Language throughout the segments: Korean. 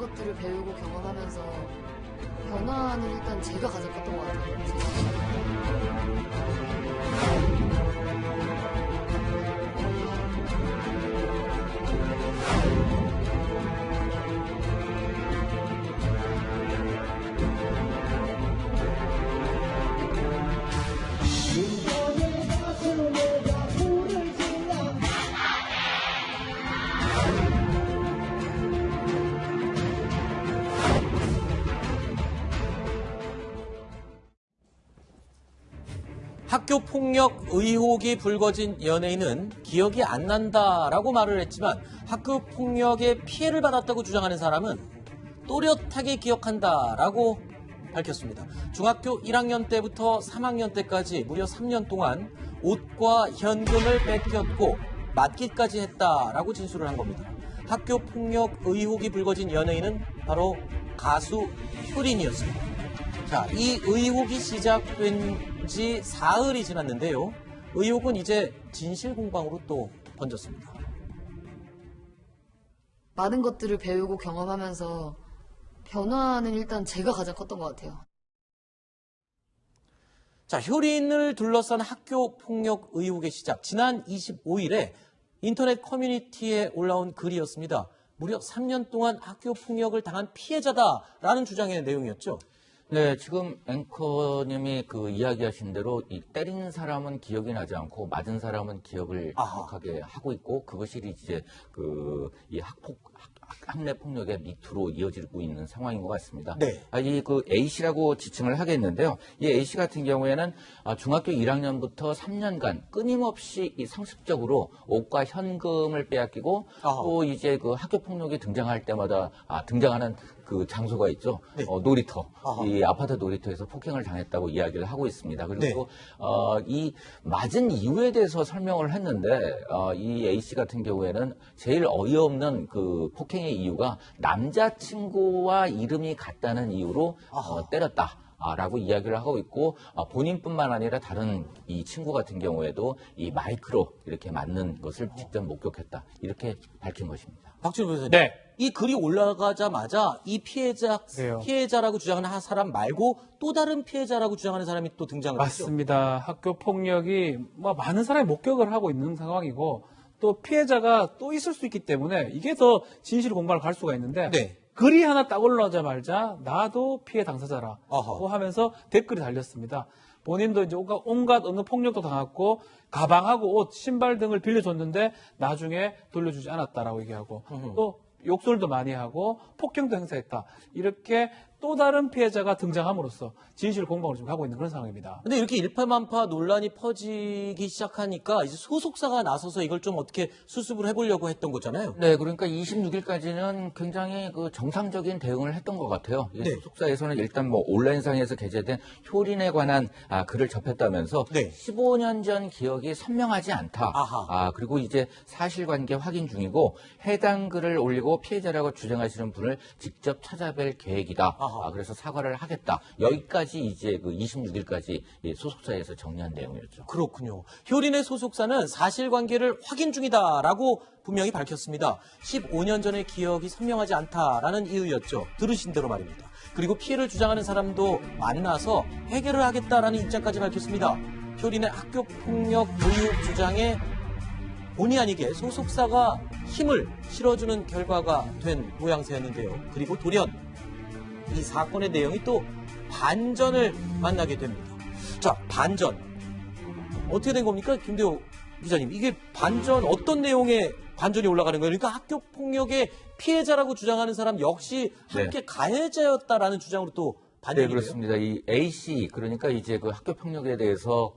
것들을 배우고 경험하면서 변화는 일단 제가 가장 컸던 것 같아요. 학교 폭력 의혹이 불거진 연예인은 기억이 안 난다라고 말을 했지만 학교 폭력에 피해를 받았다고 주장하는 사람은 또렷하게 기억한다라고 밝혔습니다. 중학교 1학년 때부터 3학년 때까지 무려 3년 동안 옷과 현금을 뺏겼고 맞기까지 했다라고 진술을 한 겁니다. 학교 폭력 의혹이 불거진 연예인은 바로 가수 효린이었습니다. 자, 이 의혹이 시작된 지 사흘이 지났는데요. 의혹은 이제 진실 공방으로 또 번졌습니다. 많은 것들을 배우고 경험하면서 변화는 일단 제가 가장 컸던 것 같아요. 자, 효린을 둘러싼 학교 폭력 의혹의 시작. 지난 25일에 인터넷 커뮤니티에 올라온 글이었습니다. 무려 3년 동안 학교 폭력을 당한 피해자다라는 주장의 내용이었죠. 네, 지금 앵커님이 그 이야기하신 대로 이 때리는 사람은 기억이 나지 않고 맞은 사람은 기억을 정확하게 하고 있고 그것이 이제 이 학내 폭력의 밑으로 이어지고 있는 상황인 것 같습니다. 네. 이 그 A 씨라고 지칭을 하겠는데요. 이 A 씨 같은 경우에는 중학교 1학년부터 3년간 끊임없이 이 상습적으로 옷과 현금을 빼앗기고 또 이제 그 학교 폭력이 등장할 때마다 등장하는 그 장소가 있죠. 네. 놀이터. 이 아파트 놀이터에서 폭행을 당했다고 이야기를 하고 있습니다. 그리고 이 맞은 이유에 대해서 설명을 했는데 이 A 씨 같은 경우에는 제일 어이없는 그 폭행의 이유가 남자친구와 이름이 같다는 이유로 때렸다. 라고 이야기를 하고 있고 본인뿐만 아니라 다른 이 친구 같은 경우에도 이 마이크로 이렇게 맞는 것을 직접 목격했다. 이렇게 밝힌 것입니다. 박준호 변호사님. 네. 이 글이 올라가자마자 이 피해자라고 주장하는 사람 말고 또 다른 피해자라고 주장하는 사람이 또 등장을 했죠. 맞습니다. 학교 폭력이 많은 사람이 목격을 하고 있는 상황이고 또 피해자가 또 있을 수 있기 때문에 이게 더 진실 공방을 갈 수가 있는데 네. 글이 하나 딱 올라오자마자 나도 피해 당사자라고 하면서 댓글이 달렸습니다. 본인도 이제 온갖 어느 폭력도 당했고 가방하고 옷, 신발 등을 빌려줬는데 나중에 돌려주지 않았다라고 얘기하고 또 욕설도 많이 하고 폭행도 행사했다. 이렇게 또 다른 피해자가 등장함으로써 진실 공방으로 지금 가고 있는 그런 상황입니다. 근데 이렇게 일파만파 논란이 퍼지기 시작하니까 이제 소속사가 나서서 이걸 좀 어떻게 수습을 해보려고 했던 거잖아요. 네, 그러니까 26일까지는 굉장히 그 정상적인 대응을 했던 것 같아요. 네. 소속사에서는 일단 온라인상에서 게재된 효린에 관한 글을 접했다면서 네. 15년 전 기억이 선명하지 않다. 그리고 이제 사실관계 확인 중이고 해당 글을 올리고 피해자라고 주장하시는 분을 직접 찾아뵐 계획이다. 그래서 사과를 하겠다. 여기까지 이제 그 26일까지 소속사에서 정리한 내용이었죠. 그렇군요. 효린의 소속사는 사실관계를 확인 중이다라고 분명히 밝혔습니다. 15년 전의 기억이 선명하지 않다라는 이유였죠. 들으신 대로 말입니다. 그리고 피해를 주장하는 사람도 만나서 해결을 하겠다라는 입장까지 밝혔습니다. 효린의 학교폭력 의혹 주장에 본의 아니게 소속사가 힘을 실어주는 결과가 된 모양새였는데요. 그리고 돌연 이 사건의 내용이 또 반전을 만나게 됩니다. 자, 반전. 어떻게 된 겁니까? 김대호 기자님. 이게 반전, 어떤 내용의 반전이 올라가는 거예요? 그러니까 학교 폭력의 피해자라고 주장하는 사람 역시 함께 가해자였다라는 주장으로 또 네, 그렇습니다. 이 A 씨, 그러니까 이제 그 학교 폭력에 대해서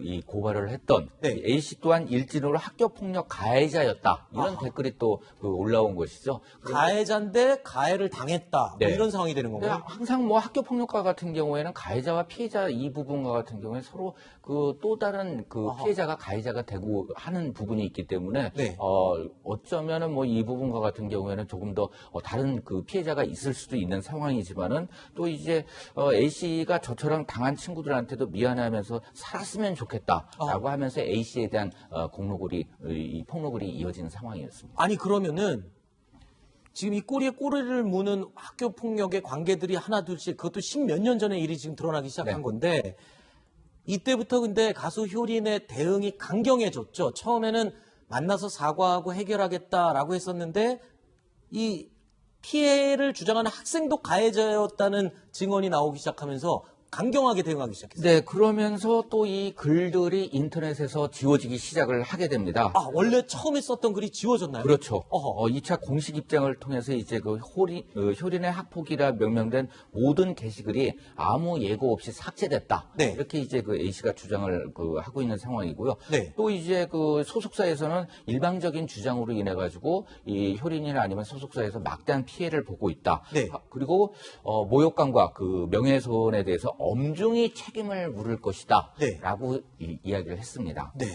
이 고발을 했던 A 씨 또한 일진으로 학교 폭력 가해자였다. 이런 댓글이 또 올라온 것이죠. 가해자인데 가해를 당했다. 뭐 이런 상황이 되는 건가요? 항상 학교 폭력과 같은 경우에는 가해자와 피해자 이 부분과 같은 경우에 서로 또 다른 피해자가 가해자가 되고 하는 부분이 있기 때문에 어쩌면은 이 부분과 같은 경우에는 조금 더 다른 피해자가 있을 수도 있는 상황이지만은 또 이제 A 씨가 저처럼 당한 친구들한테도 미안해하면서 살았으면 좋겠다라고 하면서 A 씨에 대한 이 폭로글이 이어진 상황이었습니다. 아니 그러면은 지금 이 꼬리에 꼬리를 무는 학교 폭력의 관계들이 하나둘씩 그것도 십몇 년 전의 일이 지금 드러나기 시작한 네. 건데 이때부터 근데 가수 효린의 대응이 강경해졌죠. 처음에는 만나서 사과하고 해결하겠다라고 했었는데 이 피해를 주장하는 학생도 가해자였다는 증언이 나오기 시작하면서 강경하게 대응하기 시작했어요. 네, 그러면서 또 이 글들이 인터넷에서 지워지기 시작을 하게 됩니다. 아, 원래 처음에 썼던 글이 지워졌나요? 그렇죠. 어허. 2차 공식 입장을 통해서 이제 그 효린의 학폭이라 명명된 모든 게시글이 아무 예고 없이 삭제됐다. 네. 이렇게 이제 그 A씨가 주장을 하고 있는 상황이고요. 네. 또 이제 그 소속사에서는 일방적인 주장으로 인해 가지고 이 효린이나 아니면 소속사에서 막대한 피해를 보고 있다. 네. 그리고 모욕감과 그 명예훼손에 대해서 엄중히 책임을 물을 것이다. 네. 라고 이야기를 했습니다. 네.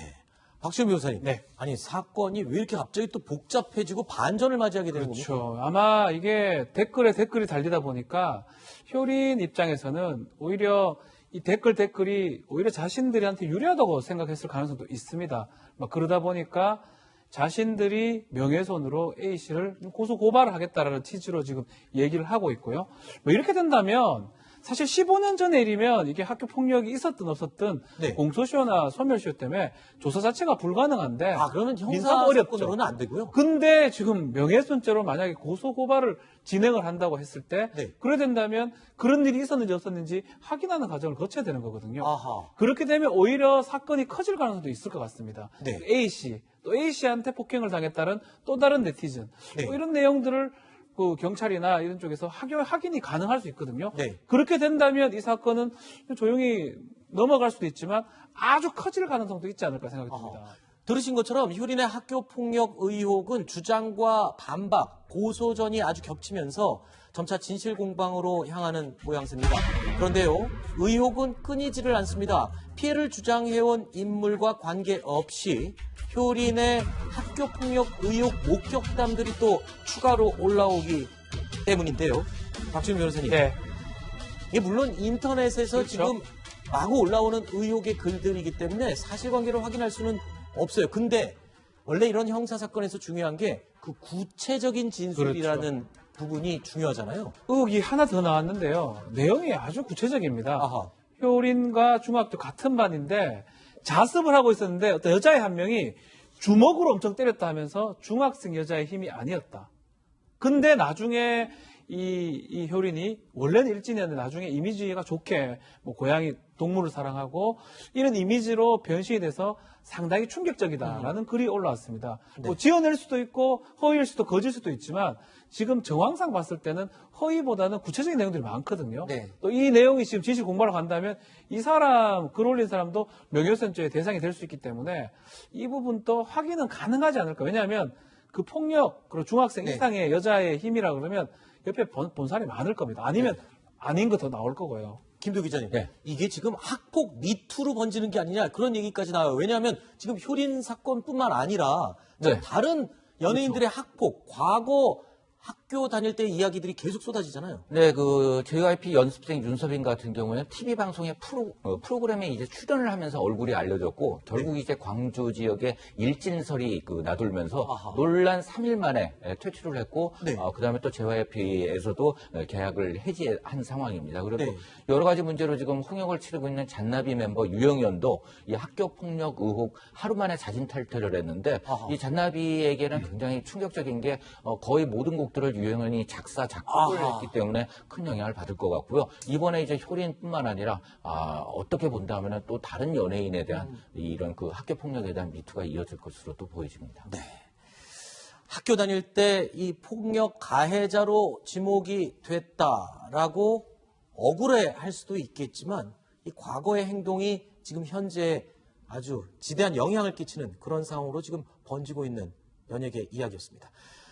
박시영 변호사님. 네. 아니, 사건이 왜 이렇게 갑자기 또 복잡해지고 반전을 맞이하게 되는 겁니까? 그렇죠. 아마 이게 댓글에 댓글이 달리다 보니까 효린 입장에서는 오히려 이 댓글이 오히려 자신들한테 유리하다고 생각했을 가능성도 있습니다. 막 그러다 보니까 자신들이 명예훼손으로 A씨를 고소 고발을 하겠다라는 취지로 지금 얘기를 하고 있고요. 뭐 이렇게 된다면 사실 15년 전의 일이면 이게 학교 폭력이 있었든 없었든 네. 공소시효나 소멸시효 때문에 조사 자체가 불가능한데 아, 그러면 민사가 형사사건으로는 안 되고요? 근데 지금 명예훼손죄로 만약에 고소 고발을 진행을 한다고 했을 때 네. 그래 된다면 그런 일이 있었는지 없었는지 확인하는 과정을 거쳐야 되는 거거든요. 아하. 그렇게 되면 오히려 사건이 커질 가능성도 있을 것 같습니다. 네. A씨, 또 A씨한테 폭행을 당했다는 또 다른 네티즌 네. 뭐 이런 내용들을 그 경찰이나 이런 쪽에서 확인이 가능할 수 있거든요. 네. 그렇게 된다면 이 사건은 조용히 넘어갈 수도 있지만 아주 커질 가능성도 있지 않을까 생각이 듭니다. 들으신 것처럼 효린의 학교 폭력 의혹은 주장과 반박, 고소전이 아주 겹치면서 점차 진실 공방으로 향하는 모양새입니다. 그런데요, 의혹은 끊이지를 않습니다. 피해를 주장해온 인물과 관계없이 효린의 학교 폭력 의혹 목격담들이 또 추가로 올라오기 때문인데요. 박지훈 변호사님. 네. 이게 물론 인터넷에서 그렇죠. 지금 마구 올라오는 의혹의 글들이기 때문에 사실관계를 확인할 수는 없어요. 근데 원래 이런 형사사건에서 중요한 게 그 구체적인 진술이라는 부분이 중요하잖아요. 의혹이 하나 더 나왔는데요. 내용이 아주 구체적입니다. 아하. 효린과 중학교 같은 반인데 자습을 하고 있었는데 어떤 여자애 한 명이 주먹으로 엄청 때렸다 하면서 중학생 여자의 힘이 아니었다. 근데 나중에 이 효린이 원래는 일진이었는데 나중에 이미지가 좋게 뭐 고양이 동물을 사랑하고 이런 이미지로 변신이 돼서 상당히 충격적이다라는 글이 올라왔습니다. 뭐 지어낼 수도 있고 허위일 수도 거짓일 수도 있지만 지금 정황상 봤을 때는 허위보다는 구체적인 내용들이 많거든요. 네. 또 이 내용이 지금 진실 공부하러 간다면 이 사람 글 올린 사람도 명예훼손죄의 대상이 될 수 있기 때문에 이 부분도 확인은 가능하지 않을까. 왜냐하면 그 폭력 그리고 중학생 네. 이상의 여자의 힘이라 그러면 옆에 본 사람이 많을 겁니다. 아니면 아닌 거 더 나올 거고요. 김도 기자님, 네. 이게 지금 학폭 미투로 번지는 게 아니냐 그런 얘기까지 나와요. 왜냐하면 지금 효린 사건뿐만 아니라 네. 다른 연예인들의 학폭, 과거 학교 다닐 때 이야기들이 계속 쏟아지잖아요. 네, 그 JYP 연습생 윤서빈 같은 경우에는 TV 방송의 프로그램에 이제 출연을 하면서 얼굴이 알려졌고 결국 이제 광주 지역에 일진설이 나돌면서 아하. 논란 3일 만에 퇴출을 했고 네. 그다음에 또 JYP에서도 계약을 해지한 상황입니다. 그리고 네. 여러 가지 문제로 지금 홍역을 치르고 있는 잔나비 멤버 유영현도 이 학교 폭력 의혹 하루 만에 자진 탈퇴를 했는데 아하. 이 잔나비에게는 굉장히 충격적인 게 거의 모든 곡들을 유영현이 작사 작곡을 아하. 했기 때문에 큰 영향을 받을 것 같고요. 이번에 이제 효린뿐만 아니라 어떻게 본다면은 또 다른 연예인에 대한 이런 그 학교 폭력에 대한 미투가 이어질 것으로 또 보여집니다. 네. 학교 다닐 때 이 폭력 가해자로 지목이 됐다라고 억울해할 수도 있겠지만 이 과거의 행동이 지금 현재 아주 지대한 영향을 끼치는 그런 상황으로 지금 번지고 있는 연예계 이야기였습니다.